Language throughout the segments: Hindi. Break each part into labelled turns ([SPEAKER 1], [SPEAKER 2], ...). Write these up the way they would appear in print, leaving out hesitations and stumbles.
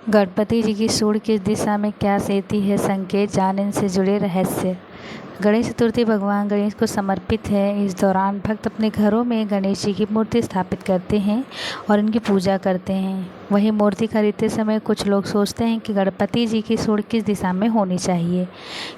[SPEAKER 1] गणपति जी की सूंड किस दिशा में क्या सेती है, संकेत जान इनसे जुड़े रहस्य। गणेश चतुर्थी भगवान गणेश को समर्पित है। इस दौरान भक्त अपने घरों में गणेश जी की मूर्ति स्थापित करते हैं और इनकी पूजा करते हैं। वहीं मूर्ति खरीदते समय कुछ लोग सोचते हैं कि गणपति जी की सूंड किस दिशा में होनी चाहिए,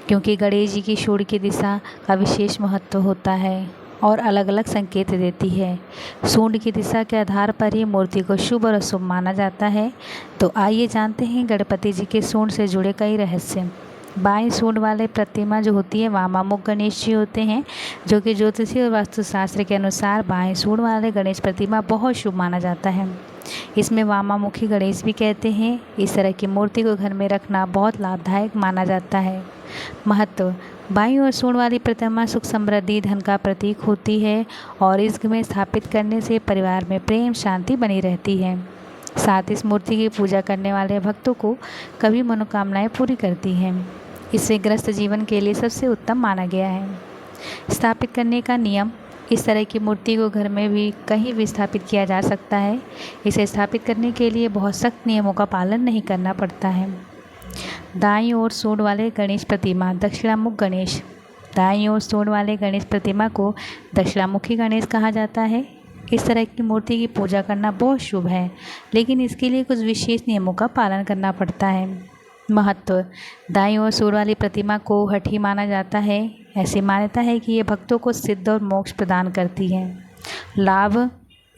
[SPEAKER 1] क्योंकि गणेश जी की सूंड की दिशा का विशेष महत्व होता है और अलग अलग संकेत देती है। सूंड की दिशा के आधार पर ही मूर्ति को शुभ और अशुभ माना जाता है। तो आइए जानते हैं गणपति जी के सूंड से जुड़े कई रहस्य। बाएं सूंड वाले प्रतिमा जो होती है वामामुख गणेश जी होते हैं, जो कि ज्योतिषी और वास्तुशास्त्र के अनुसार बाएं सूंड वाले गणेश प्रतिमा बहुत शुभ माना जाता है। इसमें वामामुखी गणेश भी कहते हैं। इस तरह की मूर्ति को घर में रखना बहुत लाभदायक माना जाता है। महत्व: बाईं ओर सूंड वाली प्रतिमा सुख समृद्धि धन का प्रतीक होती है और इस में स्थापित करने से परिवार में प्रेम शांति बनी रहती है। साथ इस मूर्ति की पूजा करने वाले भक्तों को कभी मनोकामनाएं पूरी करती हैं। इसे ग्रस्त जीवन के लिए सबसे उत्तम माना गया है। स्थापित करने का नियम: इस तरह की मूर्ति को घर में भी कहीं भी स्थापित किया जा सकता है। इसे स्थापित करने के लिए बहुत सख्त नियमों का पालन नहीं करना पड़ता है। दाईं ओर सूंड वाले गणेश प्रतिमा दक्षिणामुख गणेश। दाईं ओर सूंड वाले गणेश प्रतिमा को दक्षिणामुखी गणेश कहा जाता है। इस तरह की मूर्ति की पूजा करना बहुत शुभ है, लेकिन इसके लिए कुछ विशेष नियमों का पालन करना पड़ता है। महत्व: दाईं ओर सूंड वाली प्रतिमा को हठी माना जाता है। ऐसी मान्यता है कि ये भक्तों को सिद्ध और मोक्ष प्रदान करती है। लाभ: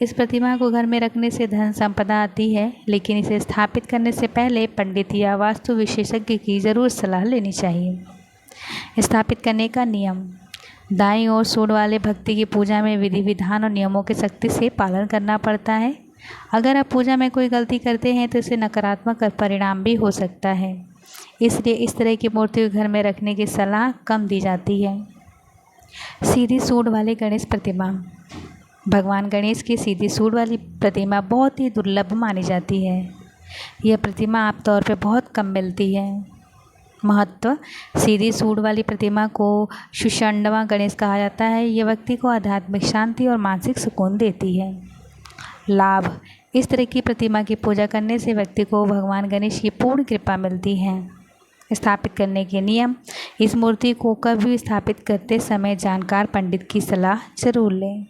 [SPEAKER 1] इस प्रतिमा को घर में रखने से धन संपदा आती है, लेकिन इसे स्थापित करने से पहले पंडित या वास्तु विशेषज्ञ की ज़रूर सलाह लेनी चाहिए। स्थापित करने का नियम: दाईं ओर सूंड वाले भक्ति की पूजा में विधि विधान और नियमों के सख्ती से पालन करना पड़ता है। अगर आप पूजा में कोई गलती करते हैं तो इससे नकारात्मक परिणाम भी हो सकता है। इसलिए इस तरह की मूर्ति को घर में रखने की सलाह कम दी जाती है। सीधी सूंड वाले गणेश प्रतिमा। भगवान गणेश की सीधी सूंड वाली प्रतिमा बहुत ही दुर्लभ मानी जाती है। यह प्रतिमा आमतौर पर बहुत कम मिलती है। महत्व: सीधी सूंड वाली प्रतिमा को सुषंडवा गणेश कहा जाता है। यह व्यक्ति को आध्यात्मिक शांति और मानसिक सुकून देती है। लाभ: इस तरह की प्रतिमा की पूजा करने से व्यक्ति को भगवान गणेश की पूर्ण कृपा मिलती है। स्थापित करने के नियम: इस मूर्ति को कभी स्थापित करते समय जानकार पंडित की सलाह जरूर लें।